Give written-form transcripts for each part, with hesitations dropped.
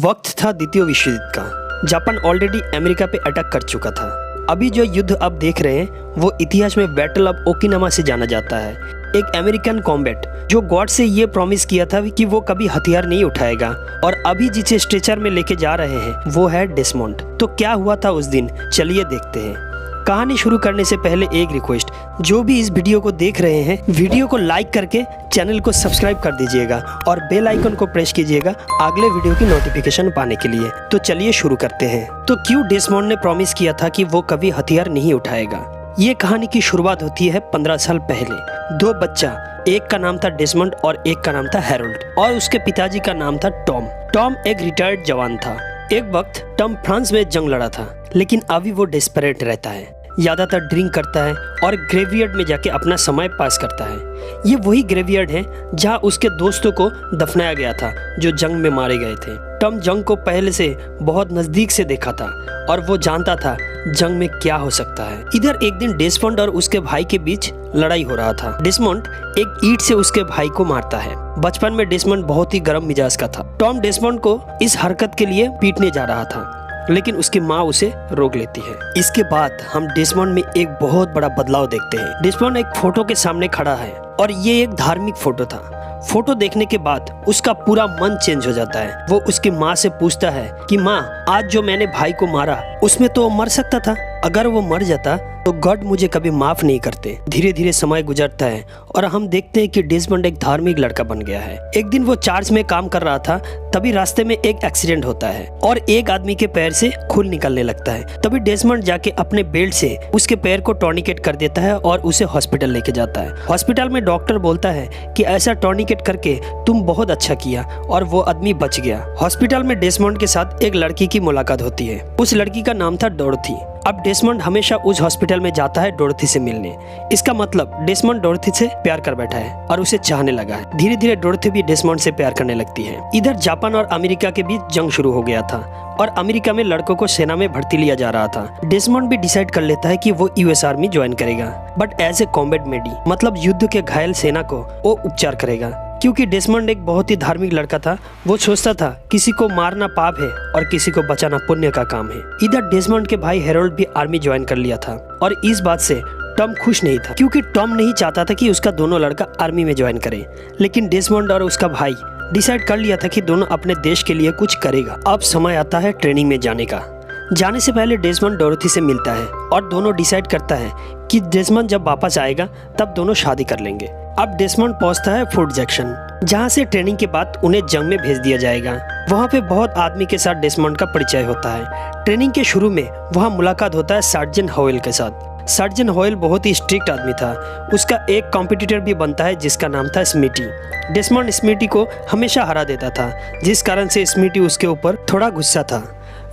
वक्त था द्वितीय विश्व युद्ध का। जापान ऑलरेडी अमेरिका पे अटैक कर चुका था। अभी जो युद्ध आप देख रहे हैं वो इतिहास में बैटल ऑफ ओकिनावा से जाना जाता है। एक अमेरिकन कॉम्बैट जो गॉड से ये प्रॉमिस किया था कि वो कभी हथियार नहीं उठाएगा, और अभी जिसे स्ट्रेचर में लेके जा रहे हैं वो है डेसमंड। तो क्या हुआ था उस दिन, चलिए देखते हैं। कहानी शुरू करने से पहले एक रिक्वेस्ट, जो भी इस वीडियो को देख रहे हैं वीडियो को लाइक करके चैनल को सब्सक्राइब कर दीजिएगा और बेल आइकन को प्रेस कीजिएगा अगले वीडियो की नोटिफिकेशन पाने के लिए। तो चलिए शुरू करते हैं। तो क्यों डेसमंड ने प्रॉमिस किया था कि वो कभी हथियार नहीं उठाएगा। ये कहानी की शुरुआत होती है 15 साल पहले। दो बच्चा, एक का नाम था डेसमंड और एक का नाम था हैरोल्ड, और उसके पिताजी का नाम था टॉम। टॉम एक रिटायर्ड जवान था। एक वक्त टॉम फ्रांस में जंग लड़ा था, लेकिन अभी वो डेस्परेट रहता है, ज्यादातर ड्रिंक करता है और ग्रेवयार्ड में जाके अपना समय पास करता है। ये वही ग्रेवयार्ड है जहाँ उसके दोस्तों को दफनाया गया था जो जंग में मारे गए थे। टॉम जंग को पहले से बहुत नजदीक से देखा था और वो जानता था जंग में क्या हो सकता है। इधर एक दिन डेसमंड और उसके भाई के बीच लड़ाई हो रहा था। डेसमंड एक ईंट से उसके भाई को मारता है। बचपन में डेसमंड बहुत ही गर्म मिजाज का था। टॉम डेसमंड को इस हरकत के लिए पीटने जा रहा था, लेकिन उसकी माँ उसे रोक लेती है। इसके बाद हम डेसमंड में एक बहुत बड़ा बदलाव देखते हैं। डेसमंड एक फोटो के सामने खड़ा है और ये एक धार्मिक फोटो था। फोटो देखने के बाद उसका पूरा मन चेंज हो जाता है। वो उसकी माँ से पूछता है कि माँ, आज जो मैंने भाई को मारा उसमें तो मर सकता था, अगर वो मर जाता तो गॉड मुझे कभी माफ नहीं करते। धीरे धीरे समय गुजरता है और हम देखते हैं कि डेसमंड एक धार्मिक लड़का बन गया है। एक दिन वो चर्च में काम कर रहा था, तभी रास्ते में एक एक्सीडेंट होता है और एक आदमी के पैर से खून निकलने लगता है। तभी डेसमंड जाके अपने बेल्ट से उसके पैर को टॉर्निकेट कर देता है और उसे हॉस्पिटल लेके जाता है। हॉस्पिटल में डॉक्टर बोलता है कि ऐसा टॉर्निकेट करके तुम बहुत अच्छा किया, और वो आदमी बच गया। हॉस्पिटल में डेसमंड के साथ एक लड़की की मुलाकात होती है। उस लड़की का नाम था डोरथी। अब डेसमंड हमेशा उस हॉस्पिटल में जाता है डोरथी से मिलने। इसका मतलब डेसमंड डोरथी से प्यार कर बैठा है और उसे चाहने लगा है। धीरे धीरे डोरथी भी डेसमंड से प्यार करने लगती है। इधर जापान और अमेरिका के बीच जंग शुरू हो गया था और अमेरिका में लड़कों को सेना में भर्ती लिया जा रहा था। डेसमंड भी डिसाइड कर लेता है कि वो यूएस आर्मी ज्वाइन करेगा, बट एज ए कॉम्बैट मेडी, मतलब युद्ध के घायल सेना को वो उपचार करेगा। क्योंकि डेसमंड एक बहुत ही धार्मिक लड़का था, वो सोचता था किसी को मारना पाप है और किसी को बचाना पुण्य का काम है। इधर डेसमंड के भाई हैरोल्ड भी आर्मी ज्वाइन कर लिया था, और इस बात से टॉम खुश नहीं था, क्योंकि टॉम नहीं चाहता था कि उसका दोनों लड़का आर्मी में ज्वाइन करे। लेकिन डेसमंड और उसका भाई डिसाइड कर लिया था कि दोनों अपने देश के लिए कुछ करेगा। अब समय आता है ट्रेनिंग में जाने का। जाने से पहले डेसमंड डोरथी से मिलता है और दोनों डिसाइड करता है कि डेसमंड जब वापस आएगा तब दोनों शादी कर लेंगे। अब डेसमंड पहुंचता है फोर्ट जैक्सन, जहां से ट्रेनिंग के बाद उन्हें जंग में भेज दिया जाएगा। वहां पे बहुत आदमी के साथ डेसमंड का परिचय होता है। ट्रेनिंग के शुरू में वहां मुलाकात होता है सार्जेंट होयल के साथ। सार्जेंट होयल बहुत ही स्ट्रिक्ट आदमी था। उसका एक कॉम्पिटिटर भी बनता है जिसका नाम था स्मिटी। डेसमंड स्मिटी को हमेशा हरा देता था, जिस कारण से स्मिटी उसके ऊपर थोड़ा गुस्सा था।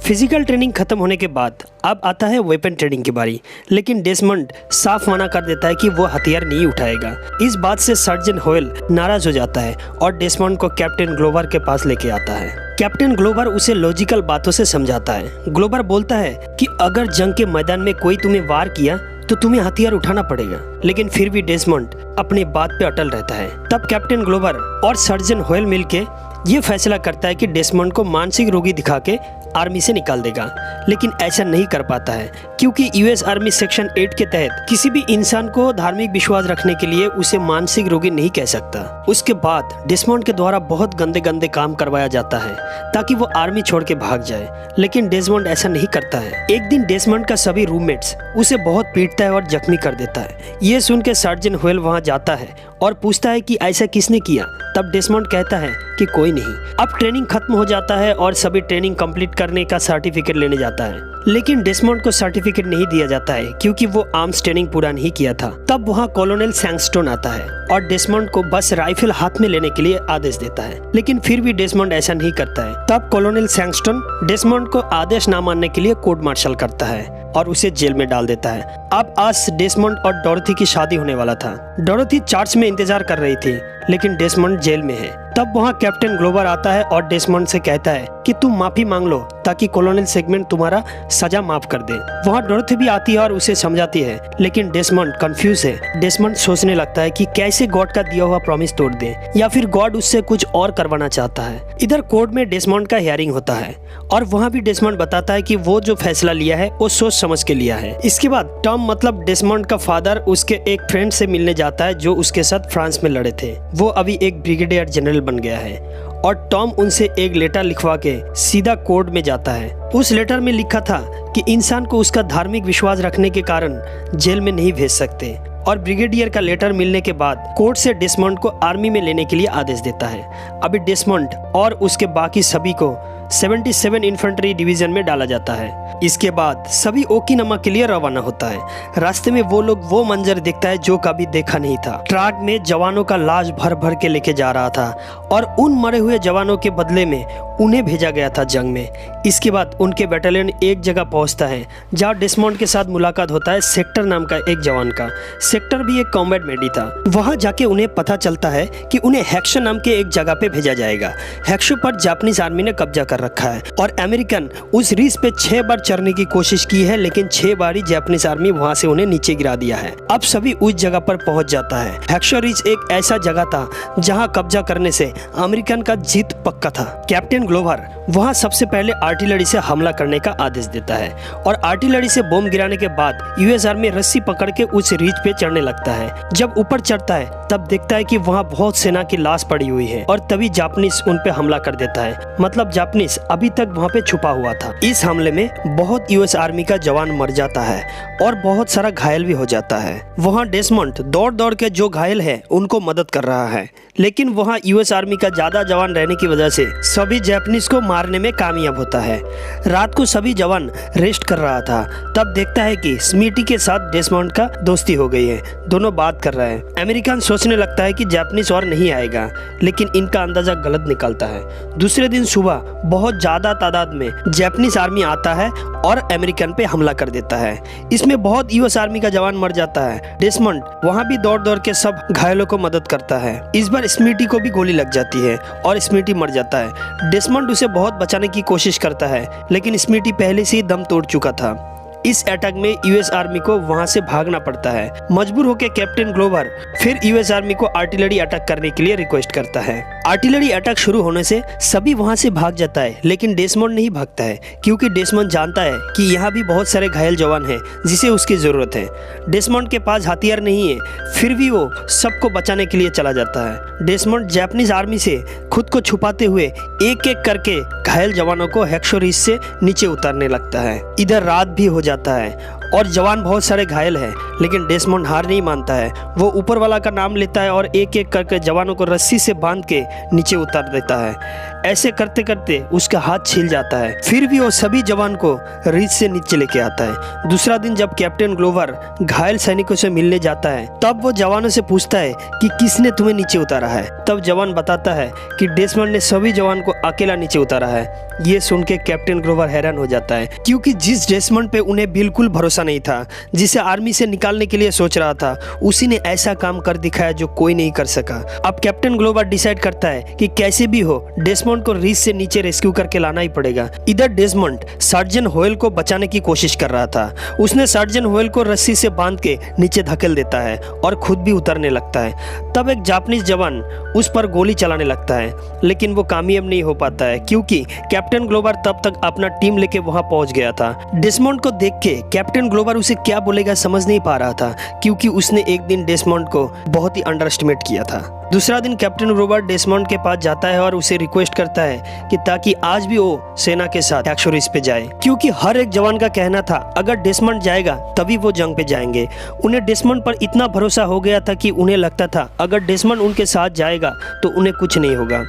फिजिकल ट्रेनिंग खत्म होने के बाद अब आता है वेपन ट्रेनिंग की बारी, लेकिन डेसमंड साफ मना कर देता है कि वो हथियार नहीं उठाएगा। इस बात से सर्जन होयल नाराज हो जाता है और डेसमंड को कैप्टन ग्लोवर के पास लेके आता है। कैप्टन ग्लोवर उसे लॉजिकल बातों से समझाता है। ग्लोवर बोलता है कि अगर जंग के मैदान में कोई तुम्हें वार किया तो तुम्हें हथियार उठाना पड़ेगा, लेकिन फिर भी डेसमंड अपनी बात पे अटल रहता है। तब कैप्टन ग्लोवर और सर्जन होयल मिलके ये फैसला करता है कि डेसमंड को मानसिक रोगी दिखा के आर्मी से निकाल देगा, लेकिन ऐसा नहीं कर पाता है, क्योंकि यूएस आर्मी सेक्शन 8 के तहत किसी भी इंसान को धार्मिक विश्वास रखने के लिए उसे मानसिक रोगी नहीं कह सकता। उसके बाद डेसमंड के द्वारा बहुत गंदे गंदे काम करवाया जाता है ताकि वो आर्मी छोड़ के भाग जाए, लेकिन डेसमंड ऐसा नहीं करता है। एक दिन डेसमंड का सभी रूममेट्स उसे बहुत पीटता है और जख्मी कर देता है। ये सुन के सर्जन होयल वहाँ जाता है और पूछता है कि ऐसा किसने किया। तब डेसमंड कहता है कि कोई नहीं। अब ट्रेनिंग खत्म हो जाता है और सभी ट्रेनिंग कंप्लीट करने का सर्टिफिकेट लेने जाता है, लेकिन डेसमंड को सर्टिफिकेट नहीं दिया जाता है क्योंकि वो आर्म्स ट्रेनिंग पूरा नहीं किया था। तब वहाँ कॉलोनेल सैंगस्टोन आता है और डेसमंड को बस राइफल हाथ में लेने के लिए आदेश देता है, लेकिन फिर भी डेसमंड ऐसा नहीं करता है। तब कॉलोनेल सैंगस्टोन डेसमंड को आदेश न मानने के लिए कोर्ट मार्शल करता है और उसे जेल में डाल देता है। अब आज डेसमंड और डोरथी की शादी होने वाला था। डोरथी चर्च में इंतजार कर रही थी, लेकिन डेसमंड जेल में है। तब वहाँ कैप्टन ग्लोवर आता है और डेसमंड से कहता है कि तुम माफी मांग लो ताकि कॉलोनल सेगमेंट तुम्हारा सजा माफ कर दे। वहाँ डोरथी भी आती है और उसे समझाती है, लेकिन डेसमंड कंफ्यूज है। डेसमंड सोचने लगता है कि कैसे गॉड का दिया हुआ प्रॉमिस तोड़ दे, या फिर गॉड उससे कुछ और करवाना चाहता है। इधर कोर्ट में डेसमंड का हियरिंग होता है और वहाँ भी डेसमंड बताता है कि वो जो फैसला लिया है वो सोच समझ के लिया है। इसके बाद टॉम मतलब डेसमंड का फादर उसके एक फ्रेंड से मिलने जाता है जो उसके साथ फ्रांस में लड़े थे। वो अभी एक ब्रिगेडियर जनरल बन गया है और टॉम उनसे एक लेटर लिखवा के सीधा कोर्ट में जाता है। उस लेटर में लिखा था कि इंसान को उसका धार्मिक विश्वास रखने के कारण जेल में नहीं भेज सकते, और ब्रिगेडियर का लेटर मिलने के बाद कोर्ट से डेसमंड को आर्मी में लेने के लिए आदेश देता है। अभी डेसमंड और उसके बाकी सभी को 77 इन्फेंट्री डिवीजन में डाला जाता है। इसके बाद सभी ओकिनावा के लिए रवाना होता है। रास्ते में वो लोग वो मंजर देखता है जो कभी देखा नहीं था। ट्रक में जवानों का लाश भर भर के लेके जा रहा था और उन मरे हुए जवानों के बदले में उन्हें भेजा गया था जंग में। इसके बाद उनके बैटालियन एक जगह पहुंचता है जहां डेसमंड के साथ मुलाकात होता है सेक्टर नाम का एक जवान का। सेक्टर भी एक कॉम्बैट मेडी था। वहां जाके उन्हें पता चलता है कि उन्हें हेक्सो नाम के एक जगह पे भेजा जाएगा। हेक्सो पर जापानीज आर्मी ने कब्जा कर रखा है और अमेरिकन उस रिज पे 6 बार चढ़ने की कोशिश की है, लेकिन 6 बार ही जापानीज आर्मी वहां से उन्हें नीचे गिरा दिया है। अब सभी उस जगह पर पहुंच जाता है। हेक्सो रिज एक ऐसा जगह था जहां कब्जा करने से अमेरिकन का जीत पक्का था। कैप्टन ग्लोवर वहां सबसे पहले आर्टिलरी से हमला करने का आदेश देता है और आर्टिलरी से बम गिराने के बाद यूएस आर्मी रस्सी पकड़ के उस रिज पे चढ़ने लगता है। जब ऊपर चढ़ता है तब देखता है कि वहां बहुत सेना की लाश पड़ी हुई है और तभी जापानीज उन पे हमला कर देता है। मतलब जापानीज अभी तक वहां पे छुपा हुआ था। इस हमले में बहुत यूएस आर्मी का जवान मर जाता है और बहुत सारा घायल भी हो जाता है। वहाँ डेसमंड दौड़ दौड़ के जो घायल है उनको मदद कर रहा है, लेकिन वहाँ यूएस आर्मी का ज्यादा जवान रहने की वजह से सभी जापानीज को मारने में कामयाब होता है। रात को सभी जवान रेस्ट कर रहा था, तब देखता है कि स्मिटी के साथ डेसमंड का दोस्ती हो गई है। दोनों बात कर रहे हैं। अमेरिकन सोचने लगता है कि जापानीज और नहीं आएगा, लेकिन इनका अंदाजा गलत निकलता है। दूसरे दिन सुबह बहुत ज्यादा तादाद में जापानीज आर्मी आता है और अमेरिकन पे हमला कर देता है। इसमें बहुत यूएस आर्मी का जवान मर जाता है। डेसमंड वहाँ भी दौड़ दौड़ के सब घायलों को मदद करता है। इस बार स्मिटी को भी गोली लग जाती है और स्मिटी मर जाता है। डेसमंड उसे बहुत बचाने की कोशिश करता है, लेकिन स्मिटी पहले से ही दम तोड़ चुका था। इस अटैक में यूएस आर्मी को वहां से भागना पड़ता है। मजबूर होकर कैप्टन ग्लोवर फिर यूएस आर्मी को आर्टिलरी अटैक करने के लिए रिक्वेस्ट करता है। आर्टिलरी अटैक शुरू होने से सभी वहां से भाग जाता है, लेकिन डेसमंड नहीं भागता है क्योंकि डेसमंड जानता है कि यहाँ भी बहुत सारे घायल जवान हैं जिसे उसकी जरूरत है। डेसमंड के पास हथियार नहीं है, फिर भी वो सबको बचाने के लिए चला जाता है। डेसमंड जापानीज आर्मी से खुद को छुपाते हुए एक एक करके घायल जवानों को हेक्सो रिज से नीचे उतारने लगता है। इधर रात भी हो जाता है और जवान बहुत सारे घायल हैं, लेकिन डेसमंड हार नहीं मानता है। वो ऊपर वाला का नाम लेता है और एक एक करके जवानों को रस्सी से बांध के नीचे उतार देता है। ऐसे करते करते उसका हाथ छिल जाता है, फिर भी वो सभी जवान को रिज से नीचे लेके आता है। दूसरा दिन जब कैप्टन ग्लोवर घायल सैनिकों से मिलने जाता है, तब वो जवानों से पूछता है कि किसने तुम्हें नीचे उतारा है। तब जवान बताता है कि डेसमंड ने सभी जवान को अकेला नीचे उतारा है। ये सुन के कैप्टन ग्लोवर हैरान हो जाता है, क्योंकि जिस डेसमंड पे उन्हें बिल्कुल भरोसा नहीं था, जिसे आर्मी से निकालने के लिए सोच रहा था, उसी ने ऐसा काम कर दिखाया जो कोई नहीं कर सका। अब कैप्टन ग्लोवर डिसाइड करता है कि कैसे भी हो डेसमंड को रिज से नीचे रेस्क्यू करके लाना ही पड़ेगा। इधर डेसमंड सर्जन होयल को बचाने की कोशिश कर रहा था। उसने सर्जन होयल को रस्सी से बांध के नीचे धकेल देता है और खुद भी उतरने लगता है। तब एक जापानीज जवान उस पर गोली चलाने लगता है, लेकिन वो कामयाब नहीं हो पाता है क्योंकि कैप्टन ग्लोवर तब तक अपना टीम लेके वहां पहुंच गया था। डेसमंड को देख के कैप्टन ग्लोवर उसे क्या बोलेगा समझ नहीं पा रहा था, क्योंकि उसने एक दिन डेसमंड को बहुत ही अंडर एस्टिमेट किया था। दूसरा दिन कैप्टन ग्लोवर डेसमंड के पास जाता है और उसे रिक्वेस्ट करता है कि ताकि आज भी वो सेना के साथ हेक्सो रिज पे जाए, क्योंकि हर एक जवान का कहना था अगर डेसमंड जाएगा तभी वो जंग पे जाएंगे। उन्हें डेसमंड पर इतना भरोसा हो गया था कि उन्हें लगता था अगर डेसमंड उनके साथ जाएगा तो उन्हें कुछ नहीं होगा।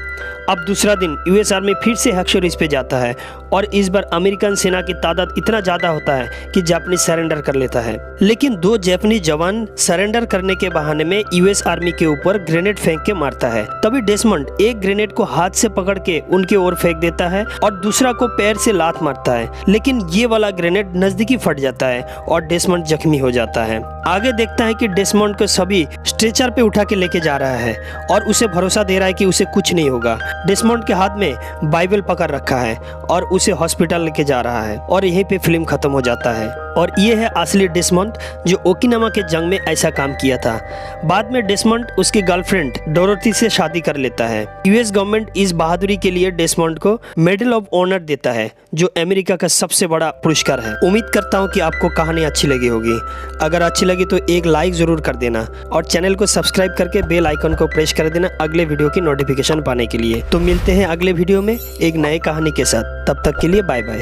अब दूसरा दिन यूएस आर्मी फिर से हेक्सो रिज पे जाता है और इस बार अमेरिकन सेना की तादाद इतना ज्यादा होता है कि जापानीज सरेंडर कर लेता है। लेकिन 2 जापानीज जवान सरेंडर करने के बहाने में यूएस आर्मी के ऊपर ग्रेनेड फेंक के मारता है। तभी डेसमंड एक ग्रेनेड को हाथ से पकड़ के उनके ओर फेंक देता है और दूसरा को पैर से लात मारता है, लेकिन ये वाला ग्रेनेड नजदीकी फट जाता है और डेसमंड जख्मी हो जाता है। आगे देखता है कि डेसमंड को सभी स्ट्रेचर पे उठा के लेके जा रहा है और उसे भरोसा दे रहा है कि उसे कुछ नहीं होगा। डेसमंड के हाथ में बाइबल पकड़ रखा है और उसे हॉस्पिटल लेके जा रहा है और यहीं पे फिल्म खत्म हो जाता है। और ये है असली डेसमंड जो ओकिनावा के जंग में ऐसा काम किया था। बाद में डेसमंड उसकी गर्लफ्रेंड डोरोथी से शादी कर लेता है। यूएस गवर्नमेंट इस बहादुरी के लिए डेसमंड को मेडल ऑफ ऑनर देता है, जो अमेरिका का सबसे बड़ा पुरस्कार है। उम्मीद करता हूँ कि आपको कहानी अच्छी लगी होगी। अगर अच्छी लगी तो एक लाइक जरूर कर देना और चैनल को सब्सक्राइब करके बेल आइकन को प्रेस कर देना अगले वीडियो की नोटिफिकेशन पाने के लिए। तो मिलते हैं अगले वीडियो में एक नई कहानी के साथ। तब तक के लिए बाय बाय।